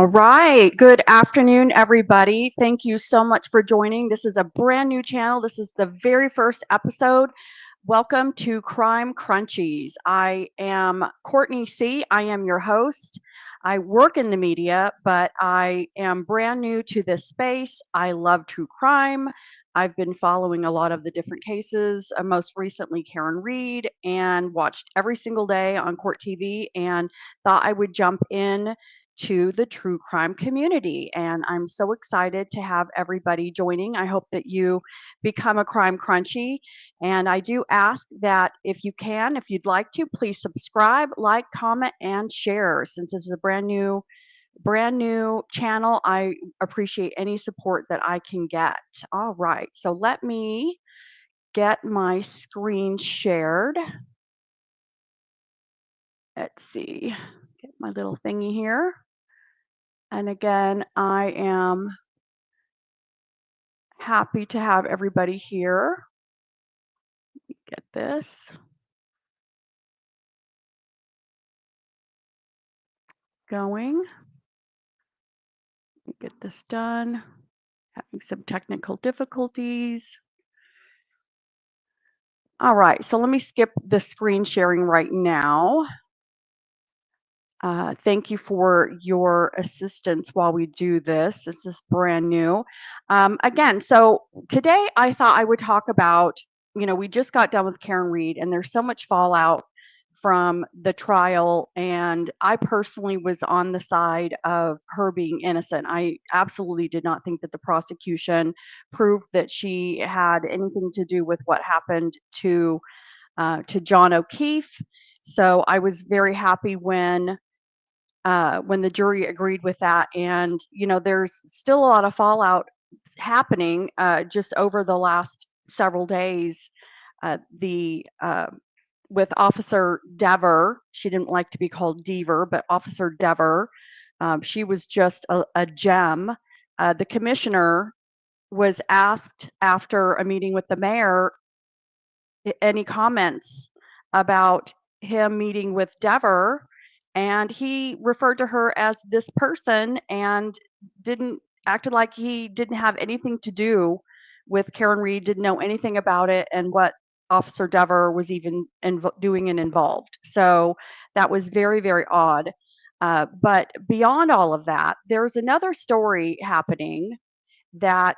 All right. Good afternoon, everybody. Thank you so much for joining. This is a brand new channel. This is the very first episode. Welcome to Crime Crunchies. I am Courtney C. I am your host. I work in the media, but I am brand new to this space. I love true crime. I've been following a lot of the different cases, most recently Karen Reed, and watched every single day on Court TV and thought I would jump in to the true crime community. And I'm so excited to have everybody joining. I hope that you become a crime crunchie. And I do ask that if you can, if you'd like to, please subscribe, like, comment, and share. Since this is a brand new channel, I appreciate any support that I can get. All right, so let me get my screen shared. Let's see, get my little thingy here. And again, I am happy to have everybody here. Get this going. Get this done. Having some technical difficulties. All right, so let me skip the screen sharing right now. Thank you for your assistance while we do this. This is brand new. Again, so today I thought I would talk about, we just got done with Karen Reed, and there's so much fallout from the trial. And I personally was on the side of her being innocent. I absolutely did not think that the prosecution proved that she had anything to do with what happened to John O'Keefe. So I was very happy when the jury agreed with that. And, there's still a lot of fallout happening just over the last several days. The With Officer Dever, she didn't like to be called Deaver, but Officer Dever, she was just a gem. The commissioner was asked after a meeting with the mayor any comments about him meeting with Dever, and he referred to her as this person and didn't acted like he didn't have anything to do with Karen Reed, didn't know anything about it and what Officer Dever was even doing and involved. So that was very, very odd. But beyond all of that, there's another story happening that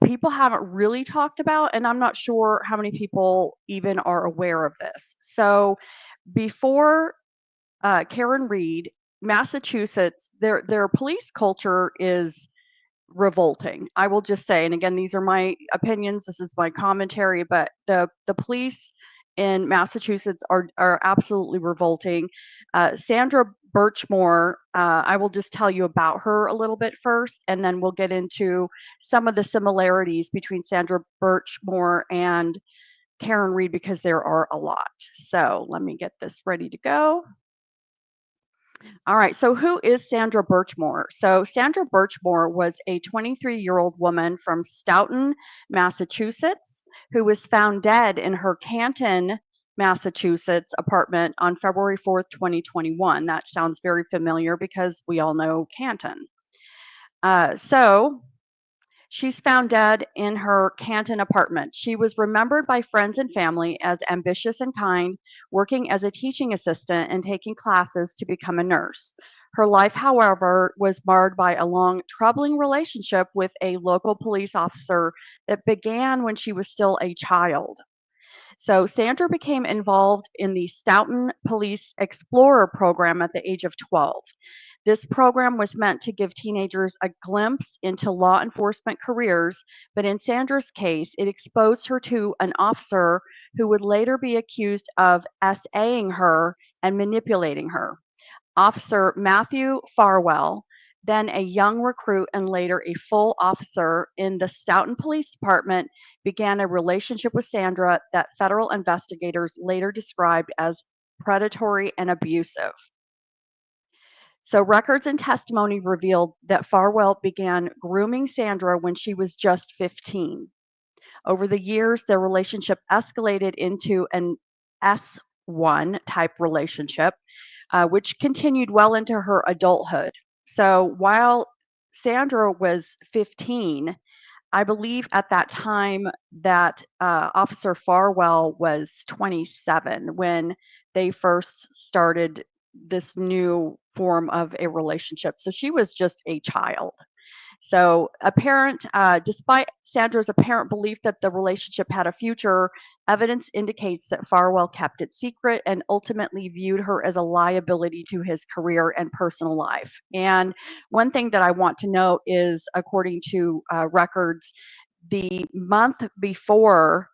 people haven't really talked about, and I'm not sure how many people even are aware of this. So before Karen Reed, Massachusetts, their police culture is revolting. I will just say, and again, these are my opinions. This is my commentary, but the police in Massachusetts are absolutely revolting. Sandra Birchmore, I will just tell you about her a little bit first, and then we'll get into some of the similarities between Sandra Birchmore and Karen Reed because there are a lot. So let me get this ready to go. All right, so who is Sandra Birchmore? So Sandra Birchmore was a 23-year-old woman from Stoughton, Massachusetts, who was found dead in her Canton, Massachusetts apartment on February 4th, 2021. That sounds very familiar because we all know Canton. So she's found dead in her Canton apartment. She was remembered by friends and family as ambitious and kind, working as a teaching assistant and taking classes to become a nurse. Her life, however, was marred by a long, troubling relationship with a local police officer that began when she was still a child. So Sandra became involved in the Stoughton Police Explorer program at the age of 12. This program was meant to give teenagers a glimpse into law enforcement careers, but in Sandra's case, it exposed her to an officer who would later be accused of SAing her and manipulating her. Officer Matthew Farwell, then a young recruit and later a full officer in the Stoughton Police Department, began a relationship with Sandra that federal investigators later described as predatory and abusive. So records and testimony revealed that Farwell began grooming Sandra when she was just 15. Over the years, their relationship escalated into an S1 type relationship, which continued well into her adulthood. So while Sandra was 15, I believe at that time that Officer Farwell was 27 when they first started this new form of a relationship. So she was just a child. So, despite Sandra's apparent belief that the relationship had a future, evidence indicates that Farwell kept it secret and ultimately viewed her as a liability to his career and personal life. And one thing that I want to note is, according to records, the month before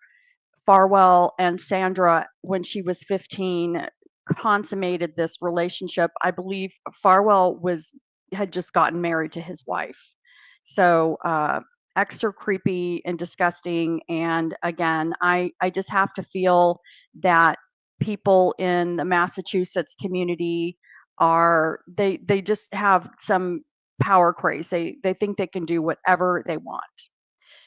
Farwell and Sandra, when she was 15, consummated this relationship, I believe Farwell had just gotten married to his wife. So extra creepy and disgusting. And again, I just have to feel that people in the Massachusetts community they just have some power craze. They think they can do whatever they want.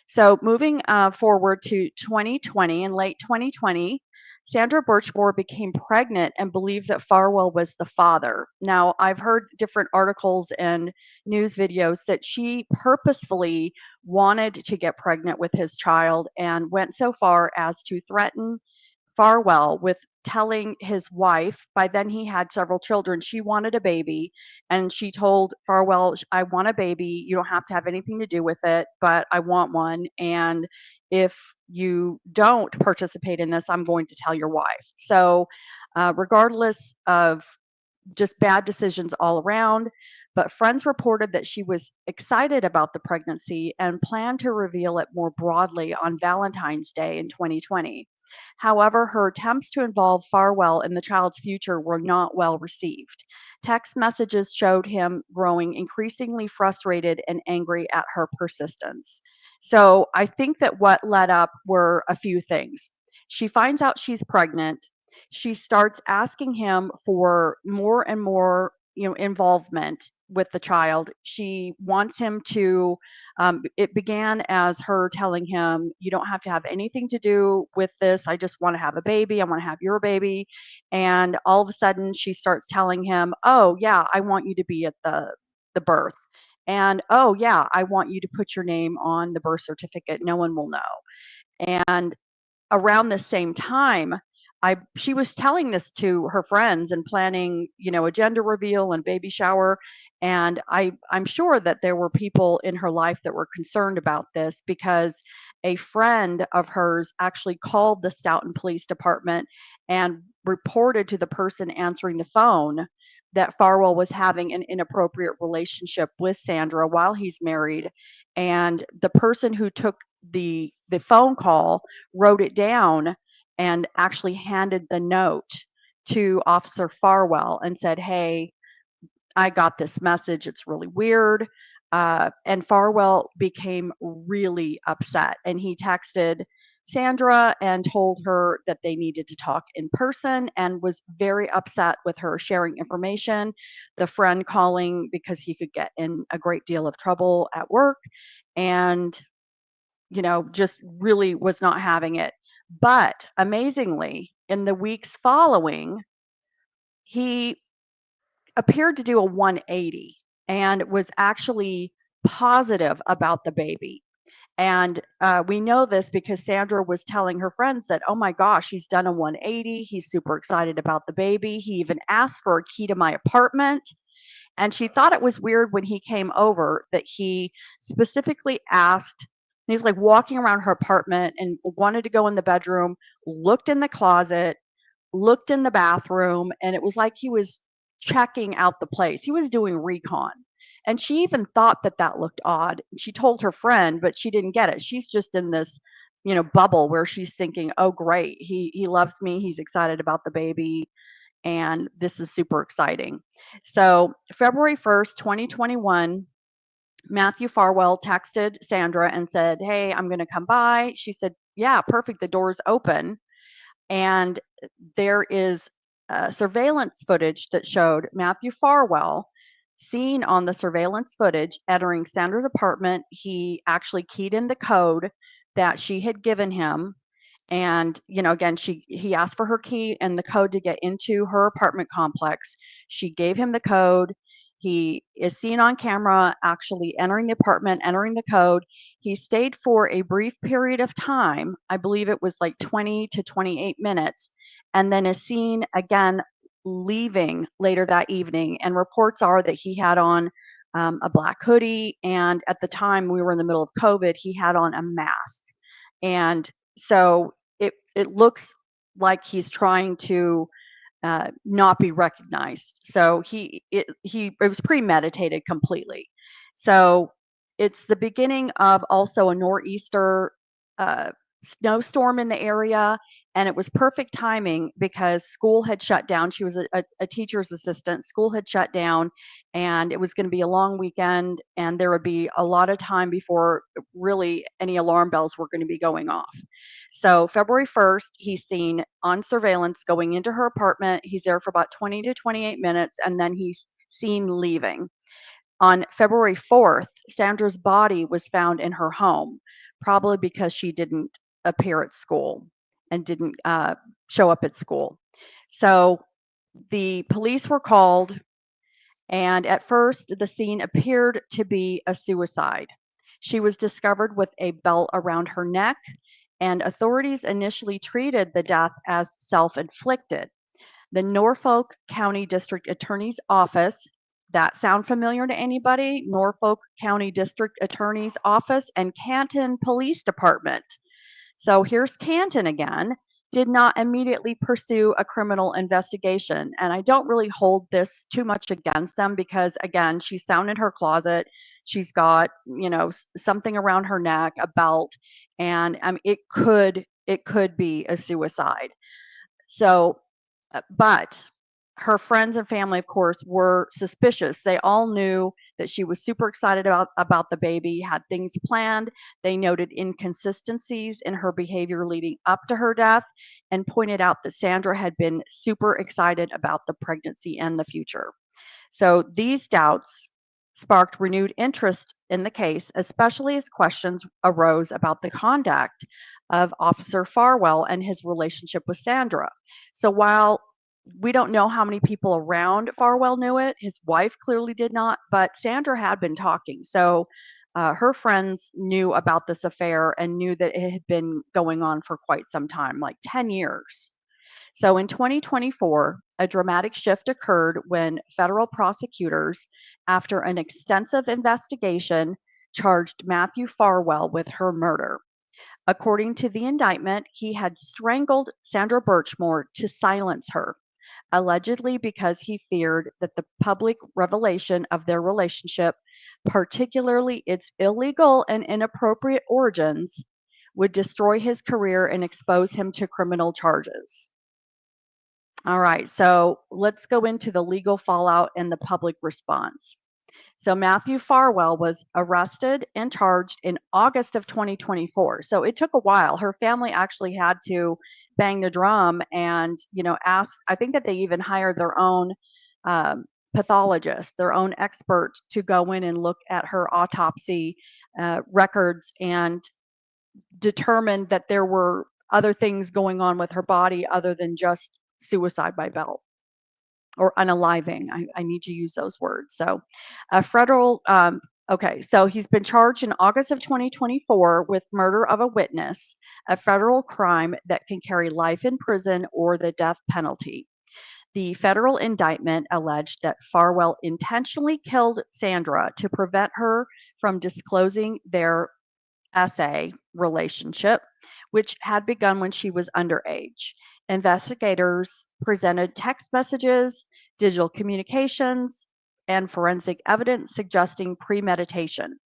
So moving forward to 2020, in late 2020, Sandra Birchmore became pregnant and believed that Farwell was the father. Now, I've heard different articles and news videos that she purposefully wanted to get pregnant with his child and went so far as to threaten Farwell with telling his wife, by then he had several children, she wanted a baby, and she told Farwell, I want a baby. You don't have to have anything to do with it, but I want one. And if you don't participate in this, I'm going to tell your wife. So, regardless of just bad decisions all around. But friends reported that she was excited about the pregnancy and planned to reveal it more broadly on Valentine's Day in 2020. However, her attempts to involve Farwell in the child's future were not well received. Text messages showed him growing increasingly frustrated and angry at her persistence. So I think that what led up were a few things. She finds out she's pregnant. She starts asking him for more and more, involvement with the child. She wants him to, it began as her telling him, you don't have to have anything to do with this. I just want to have a baby. I want to have your baby. And all of a sudden she starts telling him, oh yeah, I want you to be at the birth. And oh yeah, I want you to put your name on the birth certificate. No one will know. And around the same time, she was telling this to her friends and planning, a gender reveal and baby shower. And I'm sure that there were people in her life that were concerned about this because a friend of hers actually called the Stoughton Police Department and reported to the person answering the phone that Farwell was having an inappropriate relationship with Sandra while he's married. And the person who took the phone call wrote it down and actually handed the note to Officer Farwell and said, hey, I got this message. It's really weird. And Farwell became really upset and he texted Sandra and told her that they needed to talk in person and was very upset with her sharing information, the friend calling because he could get in a great deal of trouble at work. And just really was not having it. But amazingly, in the weeks following, he appeared to do a 180 and was actually positive about the baby. And we know this because Sandra was telling her friends that, oh my gosh, he's done a 180. He's super excited about the baby. He even asked for a key to my apartment. And she thought it was weird when he came over that he specifically asked, he's like walking around her apartment and wanted to go in the bedroom, looked in the closet, looked in the bathroom, and it was like he was checking out the place. He was doing recon. And she even thought that that looked odd. She told her friend, but she didn't get it. She's just in this, bubble where she's thinking, "Oh, great. He loves me. He's excited about the baby and this is super exciting." So, February 1st, 2021, Matthew Farwell texted Sandra and said, hey, I'm going to come by. She said, yeah, perfect. The door's open. And there is surveillance footage that showed Matthew Farwell seen on the surveillance footage entering Sandra's apartment. He actually keyed in the code that she had given him. And again, he asked for her key and the code to get into her apartment complex. She gave him the code. He is seen on camera actually entering the apartment, entering the code. He stayed for a brief period of time. I believe it was like 20 to 28 minutes, and then is seen again leaving later that evening. And reports are that he had on a black hoodie, and at the time we were in the middle of COVID, he had on a mask. And so it looks like he's trying to not be recognized. So it was premeditated completely. So it's the beginning of also a nor'easter uh, snowstorm in the area, and it was perfect timing because school had shut down. She was a teacher's assistant. School had shut down, and it was going to be a long weekend, and there would be a lot of time before really any alarm bells were going to be going off. So February 1st, he's seen on surveillance going into her apartment. He's there for about 20 to 28 minutes, and then he's seen leaving. On February 4th, Sandra's body was found in her home, probably because she didn't appear at school and didn't show up at school. So the police were called, and at first, the scene appeared to be a suicide. She was discovered with a belt around her neck, and authorities initially treated the death as self inflicted. The Norfolk County District Attorney's Office, that sound familiar to anybody? Norfolk County District Attorney's Office and Canton Police Department. So here's Canton again, did not immediately pursue a criminal investigation. And I don't really hold this too much against them because, again, she's found in her closet. She's got, something around her neck, a belt, and it could be a suicide. So, but her friends and family, of course, were suspicious. They all knew that she was super excited about the baby, had things planned. They noted inconsistencies in her behavior leading up to her death and pointed out that Sandra had been super excited about the pregnancy and the future. So these doubts sparked renewed interest in the case, especially as questions arose about the conduct of Officer Farwell and his relationship with Sandra. So while we don't know how many people around Farwell knew it, his wife clearly did not, but Sandra had been talking. So her friends knew about this affair and knew that it had been going on for quite some time, like 10 years. So in 2024, a dramatic shift occurred when federal prosecutors, after an extensive investigation, charged Matthew Farwell with her murder. According to the indictment, he had strangled Sandra Birchmore to silence her, allegedly because he feared that the public revelation of their relationship, particularly its illegal and inappropriate origins, would destroy his career and expose him to criminal charges. All right, so let's go into the legal fallout and the public response. So Matthew Farwell was arrested and charged in August of 2024. So it took a while. Her family actually had to bang the drum and, ask. I think that they even hired their own pathologist, their own expert to go in and look at her autopsy records and determine that there were other things going on with her body other than just suicide by belt or unaliving. I need to use those words. So, okay, so he's been charged in August of 2024 with murder of a witness, a federal crime that can carry life in prison or the death penalty. The federal indictment alleged that Farwell intentionally killed Sandra to prevent her from disclosing their SA relationship, which had begun when she was underage. Investigators presented text messages, digital communications, and forensic evidence suggesting premeditation.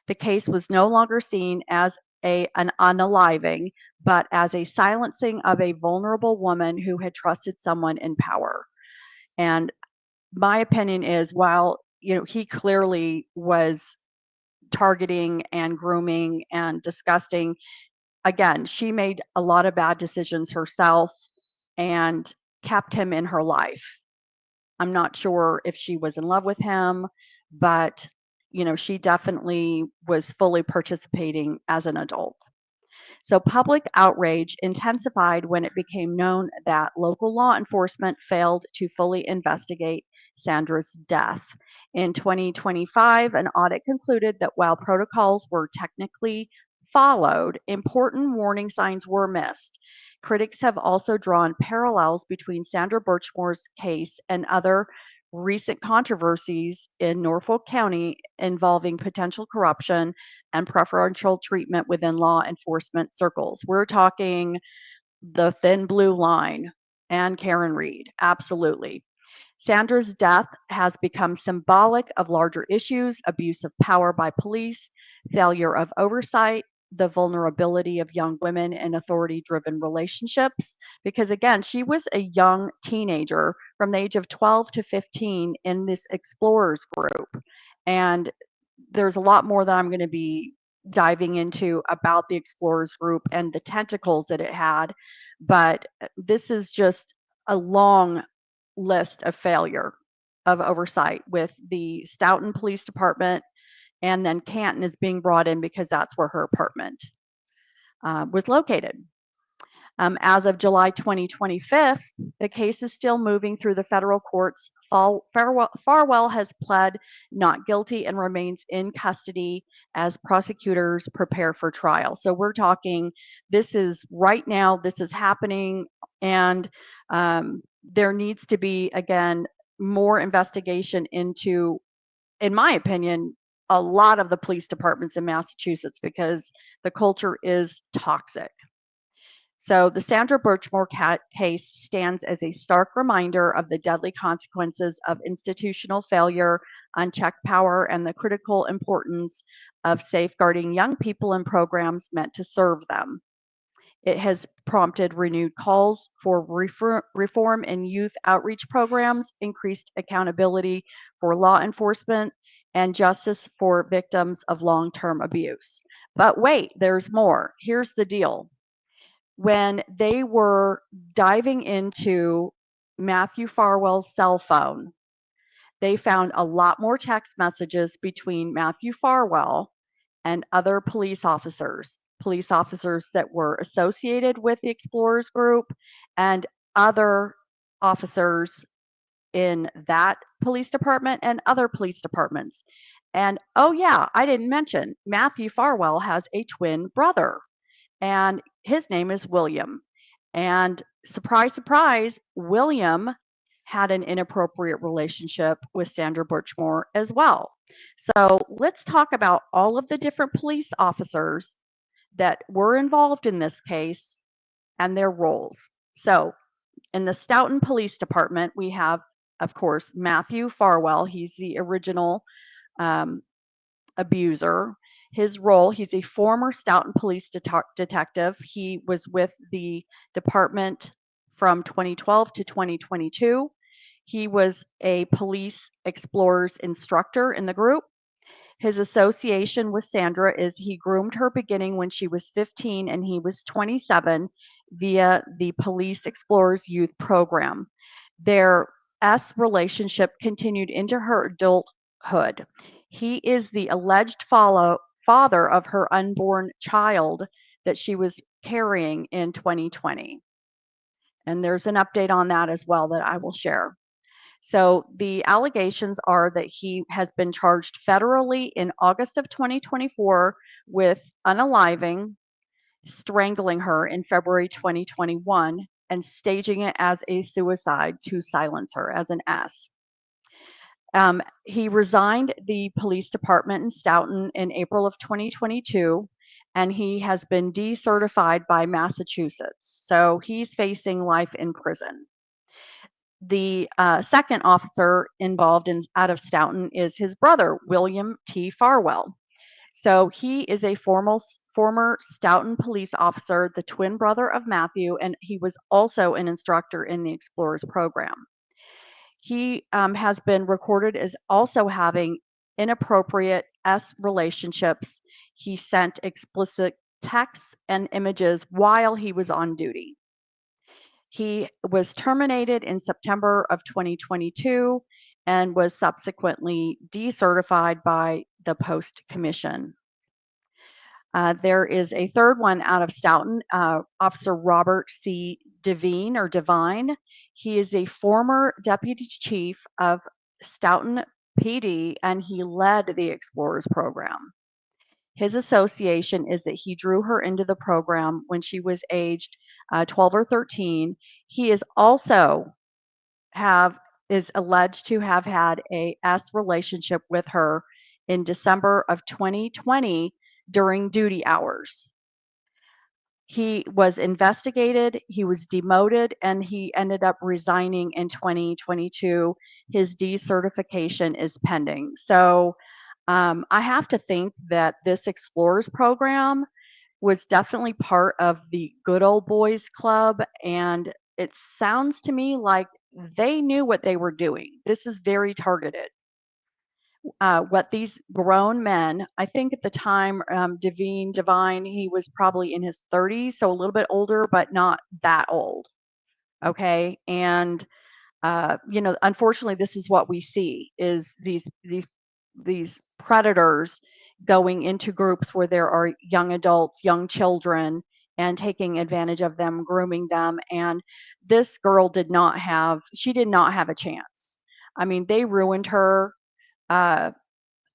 The case was no longer seen as an unaliving, but as a silencing of a vulnerable woman who had trusted someone in power. And my opinion is, while he clearly was targeting and grooming and disgusting, again, she made a lot of bad decisions herself and kept him in her life. I'm not sure if she was in love with him, but she definitely was fully participating as an adult. So public outrage intensified when it became known that local law enforcement failed to fully investigate Sandra's death. In 2025, an audit concluded that while protocols were technically followed, important warning signs were missed. Critics have also drawn parallels between Sandra Birchmore's case and other recent controversies in Norfolk County involving potential corruption and preferential treatment within law enforcement circles. We're talking the thin blue line and Karen Reed, absolutely. Sandra's death has become symbolic of larger issues: abuse of power by police, failure of oversight, the vulnerability of young women in authority driven relationships. Because again, she was a young teenager from the age of 12 to 15 in this explorers group. And there's a lot more that I'm going to be diving into about the explorers group and the tentacles that it had. But this is just a long list of failure of oversight with the Stoughton Police Department, and then Canton is being brought in because that's where her apartment was located. As of July 2025, the case is still moving through the federal courts. Farwell has pled not guilty and remains in custody as prosecutors prepare for trial. So we're talking, this is right now, this is happening, and there needs to be, again, more investigation into, in my opinion, a lot of the police departments in Massachusetts, because the culture is toxic. So the Sandra Birchmore case stands as a stark reminder of the deadly consequences of institutional failure, unchecked power, and the critical importance of safeguarding young people in programs meant to serve them. It has prompted renewed calls for reform in youth outreach programs, increased accountability for law enforcement, and justice for victims of long-term abuse. But wait, there's more. Here's the deal. When they were diving into Matthew Farwell's cell phone, they found a lot more text messages between Matthew Farwell and other police officers that were associated with the Explorers Group and other officers in that police department and other police departments. And oh yeah, I didn't mention Matthew Farwell has a twin brother, and his name is William. And surprise, surprise, William had an inappropriate relationship with Sandra Birchmore as well. So let's talk about all of the different police officers that were involved in this case and their roles. So in the Stoughton Police Department, we have, of course, Matthew Farwell. He's the original abuser. His role, he's a former Stoughton police detective. He was with the department from 2012 to 2022. He was a police explorers instructor in the group. His association with Sandra is he groomed her beginning when she was 15 and he was 27 via the Police Explorers Youth Program. Their relationship continued into her adulthood. He is the alleged father of her unborn child that she was carrying in 2020. And there's an update on that as well that I will share. So the allegations are that he has been charged federally in August of 2024 with unaliving, strangling her in February 2021, and staging it as a suicide to silence her, as an S. He resigned the police department in Stoughton in April of 2022, and he has been decertified by Massachusetts. So he's facing life in prison. The second officer involved out of Stoughton is his brother, William T. Farwell. So he is a former Stoughton police officer, the twin brother of Matthew, and he was also an instructor in the Explorers program. He has been recorded as also having inappropriate relationships. He sent explicit texts and images while he was on duty. He was terminated in September of 2022 and was subsequently decertified by the Post Commission. There is a third one out of Stoughton, Officer Robert C. Devine. He is a former deputy chief of Stoughton PD, and he led the Explorers program. His association is that he drew her into the program when she was aged 12 or 13. He is also have is alleged to have had a S relationship with her in December of 2020 during duty hours. He was investigated, he was demoted, and he ended up resigning in 2022. His decertification is pending. So I have to think that this Explorers program was definitely part of the good old boys club, and it sounds to me like they knew what they were doing. This is very targeted. What these grown men, I think at the time, Divine, he was probably in his 30s, so a little bit older, but not that old. Okay. And, unfortunately, this is what we see is these predators going into groups where there are young adults, young children, and taking advantage of them, grooming them. And this girl she did not have a chance. I mean, they ruined her. Uh,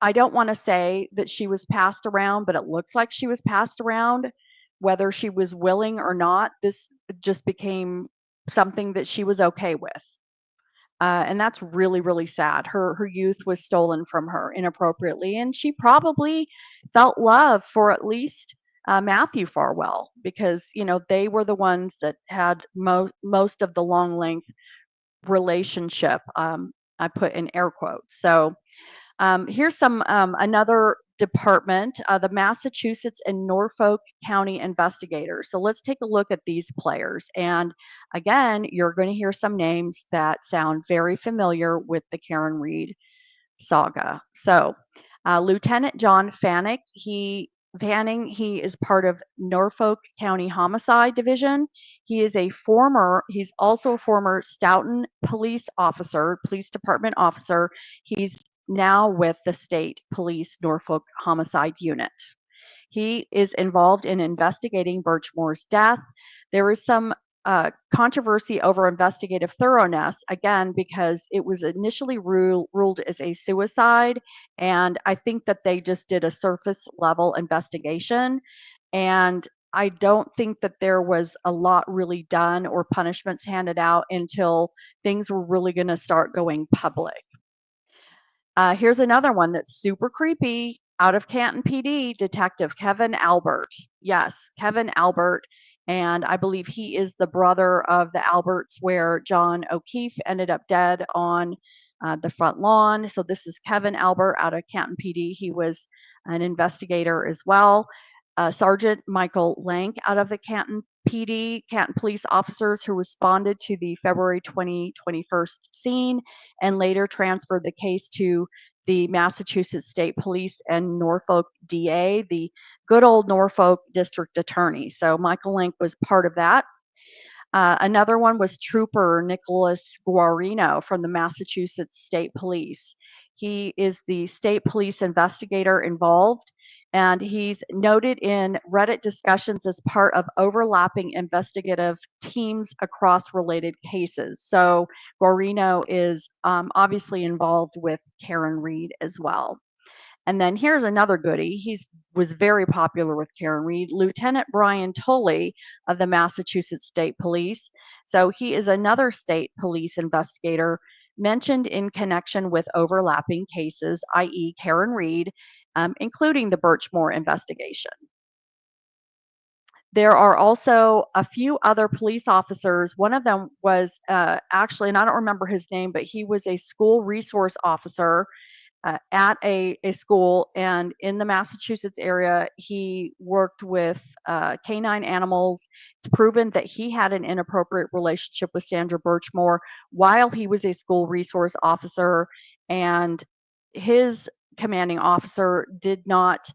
I don't want to say that she was passed around, but it looks like she was passed around, whether she was willing or not. This just became something that she was okay with. And that's really, really sad. Her youth was stolen from her inappropriately, and she probably felt love for at least Matthew Farwell because they were the ones that had most of the long length relationship. I put in air quotes. So here's some another department, the Massachusetts and Norfolk County investigators. So let's take a look at these players. And again, you're going to hear some names that sound very familiar with the Karen Reed saga. So Lieutenant John Fanning, he is part of Norfolk County Homicide Division. He's also a former Stoughton police department officer. He's now with the State Police Norfolk Homicide Unit. He is involved in investigating Birchmore's death. There is some controversy over investigative thoroughness, again, because it was initially ruled as a suicide. And I think that they just did a surface level investigation. And I don't think that there was a lot really done or punishments handed out until things were really going to start going public. Here's another one that's super creepy. Out of Canton PD, Detective Kevin Albert. Yes, Kevin Albert. And I believe he is the brother of the Alberts where John O'Keefe ended up dead on the front lawn. So this is Kevin Albert out of Canton PD. He was an investigator as well. Sergeant Michael Lank out of the Canton PD, Canton police officers who responded to the February 2021 scene and later transferred the case to the Massachusetts State Police and Norfolk DA, the good old Norfolk District Attorney. So Michael Lank was part of that. Another one was Trooper Nicholas Guarino from the Massachusetts State Police. He is the state police investigator involved, and he's noted in Reddit discussions as part of overlapping investigative teams across related cases. So Guarino is obviously involved with Karen Reed as well. And then here's another goodie. He was very popular with Karen Reed, Lieutenant Brian Tolley of the Massachusetts State Police. So he is another state police investigator mentioned in connection with overlapping cases, i.e. Karen Reed, including the Birchmore investigation. There are also a few other police officers. One of them was actually, and I don't remember his name, but he was a school resource officer at a school, and in the Massachusetts area, he worked with canine animals. It's proven that he had an inappropriate relationship with Sandra Birchmore while he was a school resource officer, and his commanding officer did not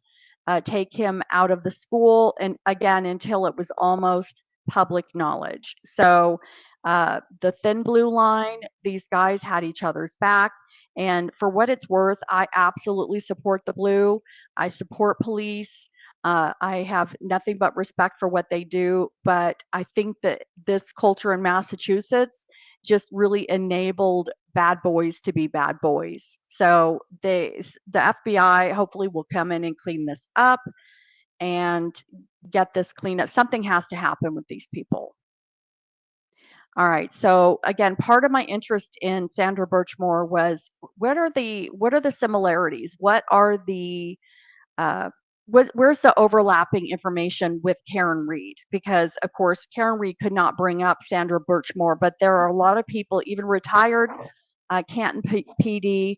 take him out of the school, and again, until it was almost public knowledge. So the thin blue line, these guys had each other's back. And for what it's worth, I absolutely support the blue. I support police. I have nothing but respect for what they do. But I think that this culture in Massachusetts just really enabled bad boys to be bad boys. So the FBI hopefully will come in and clean this up and get this cleaned up. Something has to happen with these people. All right. So again, part of my interest in Sandra Birchmore was what are the similarities? What are the uh, where's the overlapping information with Karen Reed? Because of course Karen Reed could not bring up Sandra Birchmore, but there are a lot of people, even retired Canton PD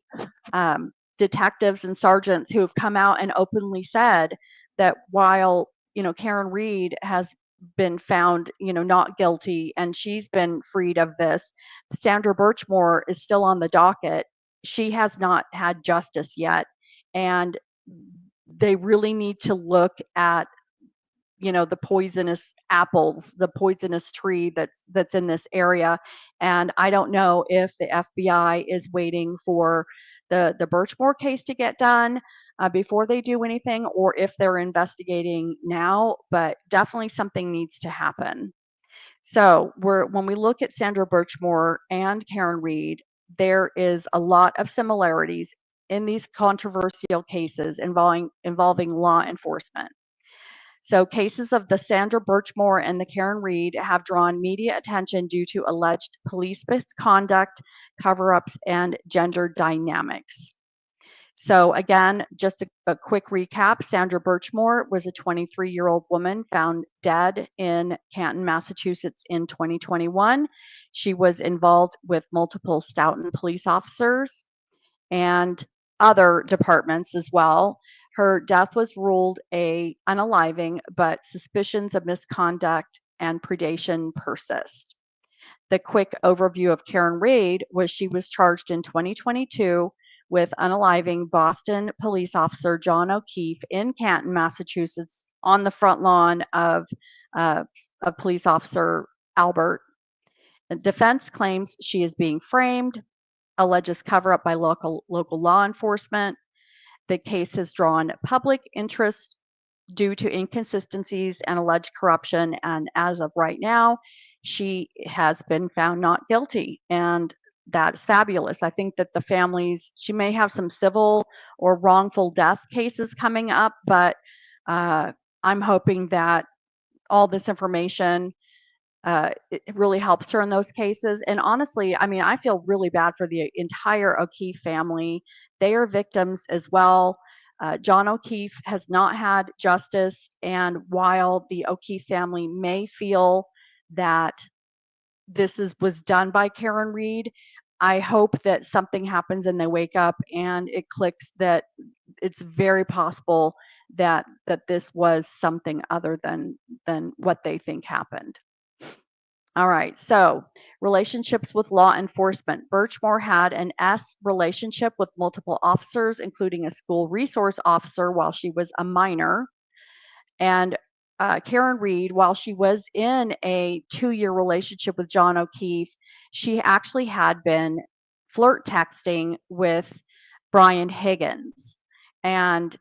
detectives and sergeants, who have come out and openly said that while Karen Reed has been found not guilty and she's been freed of this, Sandra Birchmore is still on the docket. She has not had justice yet, and they really need to look at the poisonous apples, the poisonous tree that's in this area. And I don't know if the FBI is waiting for the Birchmore case to get done before they do anything, or if they're investigating now, but definitely something needs to happen. So when we look at Sandra Birchmore and Karen Reed, there is a lot of similarities in these controversial cases involving law enforcement. So cases of the Sandra Birchmore and the Karen Reed have drawn media attention due to alleged police misconduct, cover-ups, and gender dynamics. So again, just a quick recap. Sandra Birchmore was a 23-year-old woman found dead in Canton, Massachusetts in 2021. She was involved with multiple Stoughton police officers and other departments as well. Her death was ruled a unaliving, but suspicions of misconduct and predation persist. The quick overview of Karen Reed was she was charged in 2022 with unaliving Boston police officer John O'Keefe in Canton, Massachusetts, on the front lawn of police officer Albert. The defense claims she is being framed, alleges cover up by local law enforcement. The case has drawn public interest due to inconsistencies and alleged corruption, and as of right now, she has been found not guilty, and that is fabulous. I think that the families, she may have some civil or wrongful death cases coming up, but I'm hoping that all this information it really helps her in those cases. And honestly, I mean, I feel really bad for the entire O'Keefe family. They are victims as well. John O'Keefe has not had justice, and while the O'Keefe family may feel that was done by Karen Reed, I hope that something happens and they wake up and it clicks that it's very possible that this was something other than what they think happened. All right, so relationships with law enforcement. Birchmore had an S relationship with multiple officers, including a school resource officer while she was a minor. And Karen Reed, while she was in a 2-year relationship with John O'Keefe, she actually had been flirt texting with Brian Higgins. And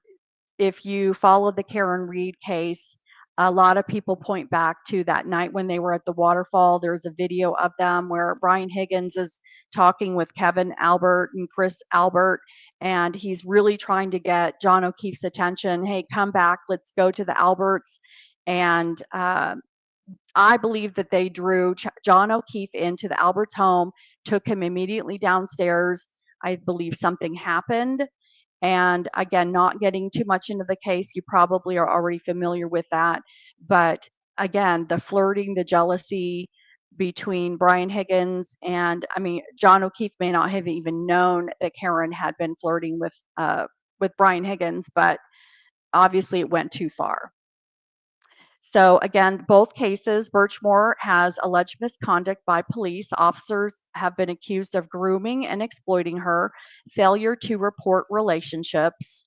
if you follow the Karen Reed case, a lot of people point back to that night when they were at the waterfall. There's a video of them where Brian Higgins is talking with Kevin Albert and Chris Albert, and he's really trying to get John O'Keefe's attention. Hey, come back, let's go to the Alberts. And I believe that they drew John O'Keefe into the Alberts home, took him immediately downstairs. I believe something happened. And again, not getting too much into the case, you probably are already familiar with that. But again, the flirting, the jealousy between Brian Higgins and, I mean, John O'Keefe may not have even known that Karen had been flirting with Brian Higgins, but obviously it went too far. So again, both cases, Birchmore has alleged misconduct by police. Officers have been accused of grooming and exploiting her, failure to report relationships.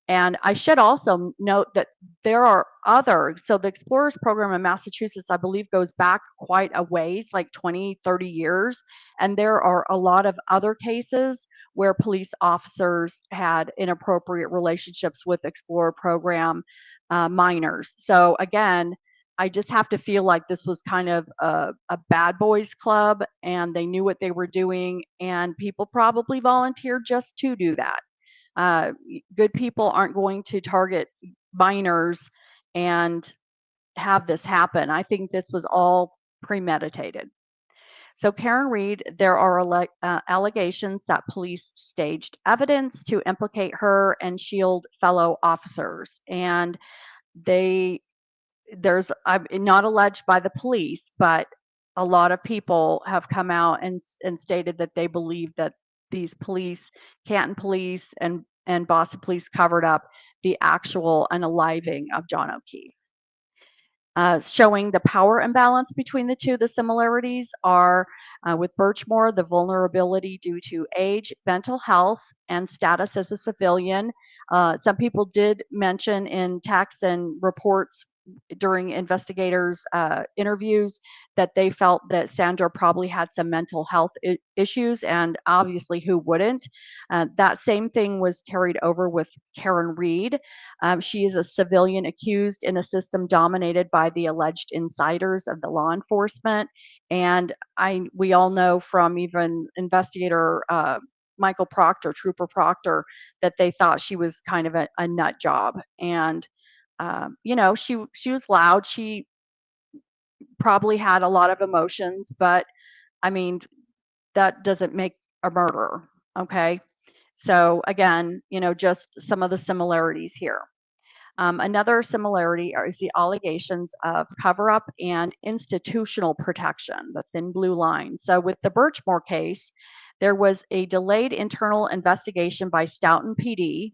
And I should also note that there are other, so the Explorers program in Massachusetts, I believe, goes back quite a ways, like 20, 30 years. And there are a lot of other cases where police officers had inappropriate relationships with Explorer program minors. So again, I just have to feel like this was kind of a bad boys club, and they knew what they were doing, and people probably volunteered just to do that. Good people aren't going to target minors and have this happen. I think this was all premeditated. So, Karen Reed, there are allegations that police staged evidence to implicate her and shield fellow officers. And they, I'm not alleged by the police, but a lot of people have come out and stated that they believe that these police, Canton police and Boston police covered up the actual unaliving of John O'Keefe. Showing the power imbalance between the two. The similarities are with Birchmore, the vulnerability due to age, mental health, and status as a civilian. Some people did mention in texts and reports during investigators' interviews that they felt that Sandra probably had some mental health issues, and obviously, who wouldn't? That same thing was carried over with Karen Reed. She is a civilian accused in a system dominated by the alleged insiders of the law enforcement, and we all know from even investigator Michael Proctor, Trooper Proctor, that they thought she was kind of a nut job. And she was loud. She probably had a lot of emotions, but I mean, that doesn't make a murderer. Okay. So again, just some of the similarities here. Another similarity is the allegations of cover up and institutional protection, the thin blue line. So with the Birchmore case, there was a delayed internal investigation by Stoughton PD.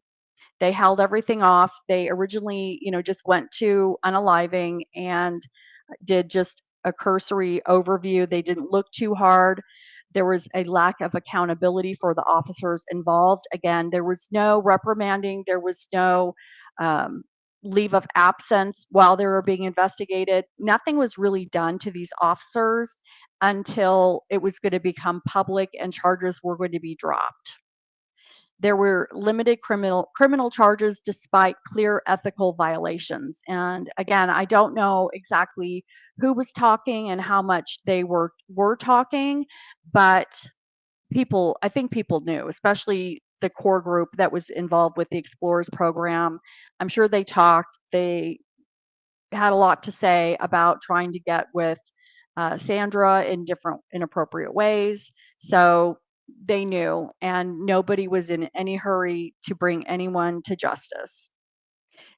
They held everything off. They originally, just went to unaliving and did just a cursory overview. They didn't look too hard. There was a lack of accountability for the officers involved. Again, there was no reprimanding. There was no leave of absence while they were being investigated. Nothing was really done to these officers until it was going to become public and charges were going to be dropped. There were limited criminal charges despite clear ethical violations. And again, I don't know exactly who was talking and how much they were talking, but I think people knew, especially the core group that was involved with the Explorers program. I'm sure they talked. They had a lot to say about trying to get with Sandra in different inappropriate ways. So they knew, and nobody was in any hurry to bring anyone to justice.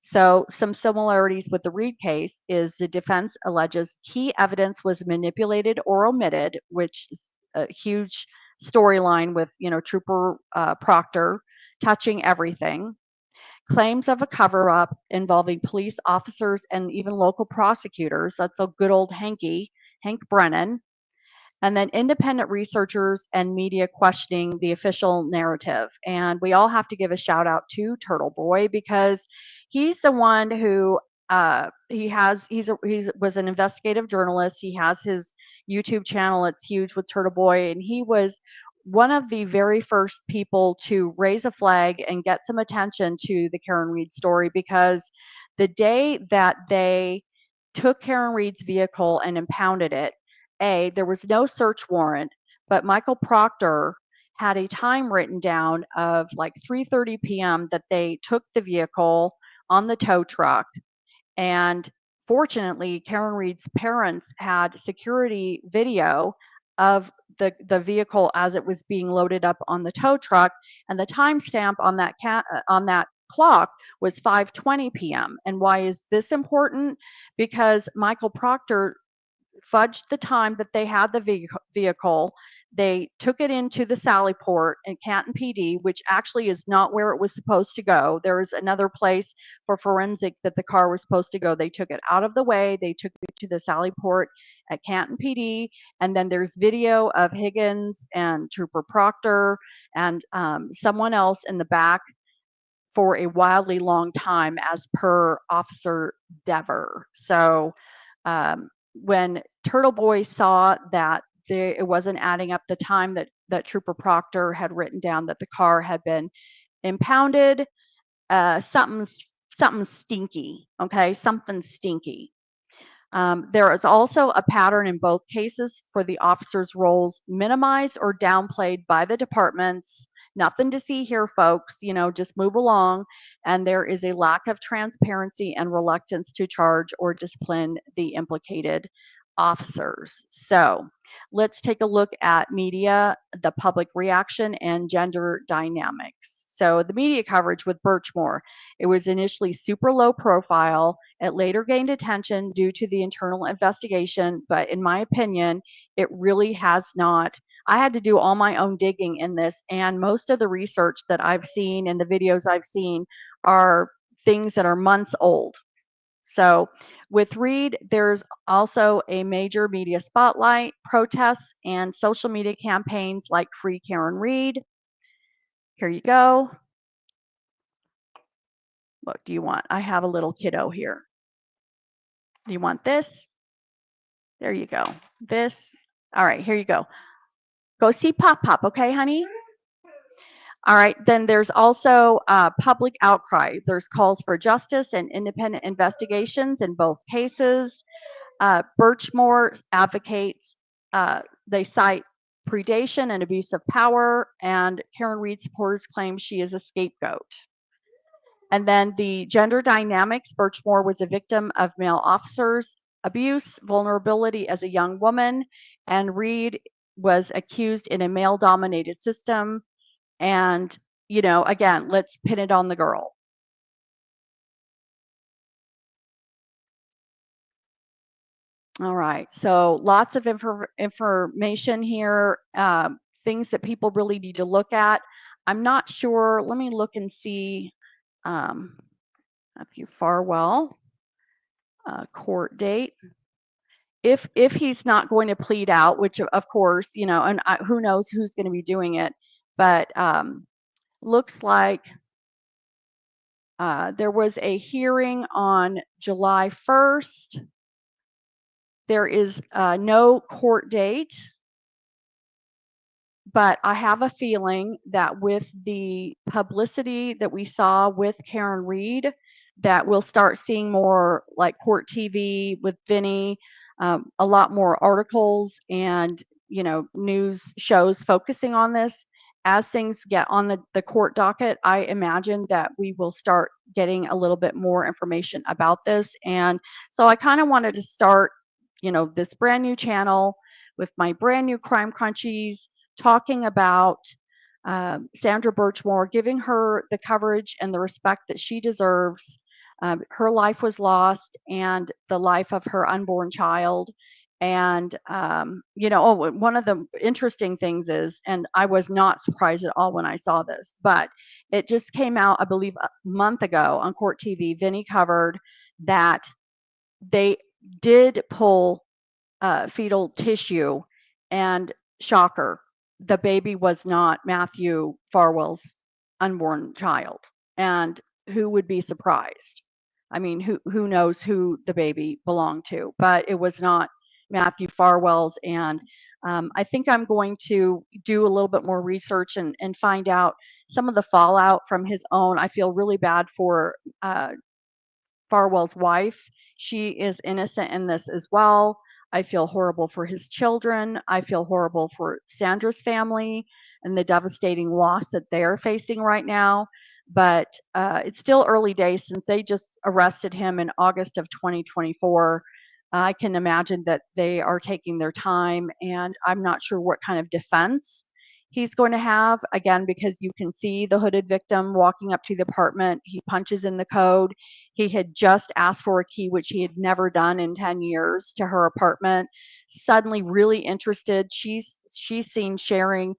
So some similarities with the Reed case is the defense alleges key evidence was manipulated or omitted, which is a huge storyline with, Trooper Proctor touching everything. Claims of a cover up involving police officers and even local prosecutors. That's a good old Hank Brennan. And then independent researchers and media questioning the official narrative. And we all have to give a shout out to Turtle Boy because he's the one who he was an investigative journalist. He has his YouTube channel. It's huge with Turtle Boy, and he was one of the very first people to raise a flag and get some attention to the Karen Reed story, because the day that they took Karen Reed's vehicle and impounded it, there was no search warrant, but Michael Proctor had a time written down of like 3:30 p.m. that they took the vehicle on the tow truck. And fortunately, Karen Reed's parents had security video of the vehicle as it was being loaded up on the tow truck, and the timestamp on that clock was 5:20 p.m. And why is this important? Because Michael Proctor fudged the time that they had the vehicle. They took it into the Sally Port in Canton PD, which actually is not where it was supposed to go. There was another place for forensic that the car was supposed to go. They took it out of the way. They took it to the Sally Port at Canton PD. And then there's video of Higgins and Trooper Proctor and someone else in the back for a wildly long time, as per Officer Dever. So when Turtle Boy saw that it wasn't adding up the time that Trooper Proctor had written down that the car had been impounded, something stinky. Okay, something stinky. There is also a pattern in both cases for the officers' roles minimized or downplayed by the departments. Nothing to see here, folks. Just move along. And there is a lack of transparency and reluctance to charge or discipline the implicated officers. So let's take a look at media, the public reaction, and gender dynamics. So the media coverage with Birchmore, it was initially super low profile. It later gained attention due to the internal investigation, but in my opinion, it really has not. I had to do all my own digging in this, and most of the research that I've seen and the videos I've seen are things that are months old. So with Reed, there's also a major media spotlight, protests, and social media campaigns like Free Karen Reed. Here you go. What do you want? I have a little kiddo here. Do you want this? There you go. This. All right, here you go. Go see Pop Pop, okay, honey? All right, then there's also public outcry. There's calls for justice and independent investigations in both cases. Birchmore advocates, they cite predation and abuse of power, and Karen Reed supporters claim she is a scapegoat. And then the gender dynamics, Birchmore was a victim of male officers' abuse, vulnerability as a young woman, and Reed was accused in a male dominated system. And, again, let's pin it on the girl. All right, so lots of information here, things that people really need to look at. I'm not sure. Let me look and see. Matthew Farwell, court date. If he's not going to plead out, which of course, and who knows who's going to be doing it, but looks like there was a hearing on July 1st. There is no court date, but I have a feeling that with the publicity that we saw with Karen Reed, that we'll start seeing more like court TV with Vinny, a lot more articles and news shows focusing on this. As things get on the court docket, I imagine that we will start getting a little bit more information about this. And so I kind of wanted to start, this brand new channel with my brand new Crime Crunchies talking about Sandra Birchmore, giving her the coverage and the respect that she deserves. Her life was lost, and the life of her unborn child. And, one of the interesting things is, and I was not surprised at all when I saw this, but it just came out, I believe, a month ago on Court TV. Vinny covered that they did pull fetal tissue, and shocker, the baby was not Matthew Farwell's unborn child. And who would be surprised? I mean, who knows who the baby belonged to? But it was not Matthew Farwell's. And I think I'm going to do a little bit more research and find out some of the fallout from his own. I feel really bad for Farwell's wife. She is innocent in this as well. I feel horrible for his children. I feel horrible for Sandra's family and the devastating loss that they're facing right now. But it's still early days since they just arrested him in August of 2024. I can imagine that they are taking their time, and I'm not sure what kind of defense he's going to have. Again, because you can see the hooded victim walking up to the apartment. He punches in the code. He had just asked for a key, which he had never done in 10 years, to her apartment. Suddenly really interested. She's seen sharing.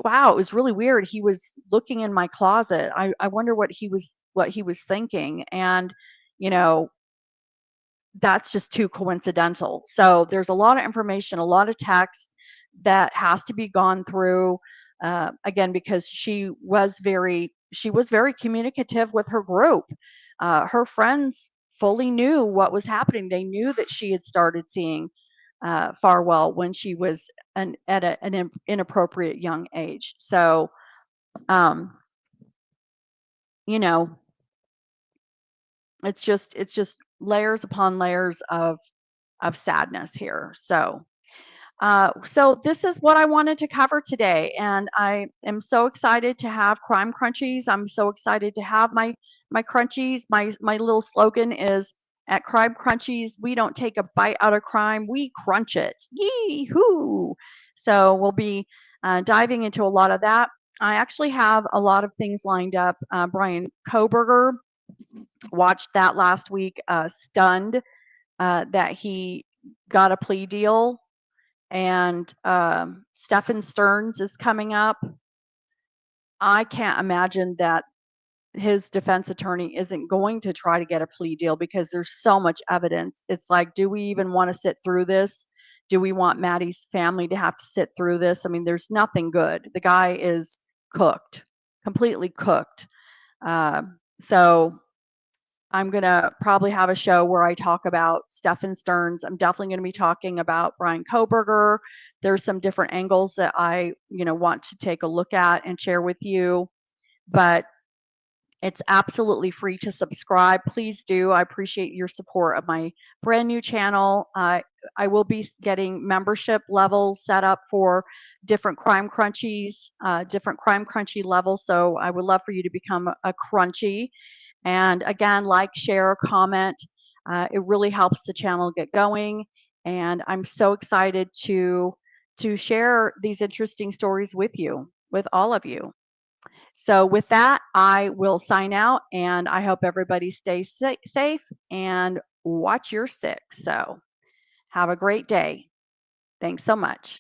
Wow, it was really weird. He was looking in my closet. I wonder what he was thinking. And, that's just too coincidental. So there's a lot of information, a lot of text that has to be gone through, again, because she was very communicative with her group. Her friends fully knew what was happening. They knew that she had started seeing Farwell when she was at an inappropriate young age. So, um, you know, it's just layers upon layers of of sadness here. So this is what I wanted to cover today, and I am so excited to have Crime Crunchies. I'm so excited to have my crunchies. My little slogan is, at Crime Crunchies, we don't take a bite out of crime, we crunch it. Yee-hoo! So we'll be diving into a lot of that. I actually have a lot of things lined up. Brian Koberger, watched that last week, stunned that he got a plea deal, and Stephen Stearns is coming up. I can't imagine that his defense attorney isn't going to try to get a plea deal because there's so much evidence. It's like, do we even want to sit through this? Do we want Maddie's family to have to sit through this? I mean, there's nothing good. The guy is cooked, completely cooked. So I'm going to probably have a show where I talk about Stephen Stearns. I'm definitely going to be talking about Brian Koberger. There's some different angles that I, want to take a look at and share with you, but it's absolutely free to subscribe. Please do. I appreciate your support of my brand new channel. I will be getting membership levels set up for different Crime Crunchies, different Crime Crunchy levels. So I would love for you to become a Crunchy. And again, like, share, comment. It really helps the channel get going. And I'm so excited to share these interesting stories with you, with all of you. So with that, I will sign out, and I hope everybody stays safe and watch your six. So have a great day. Thanks so much.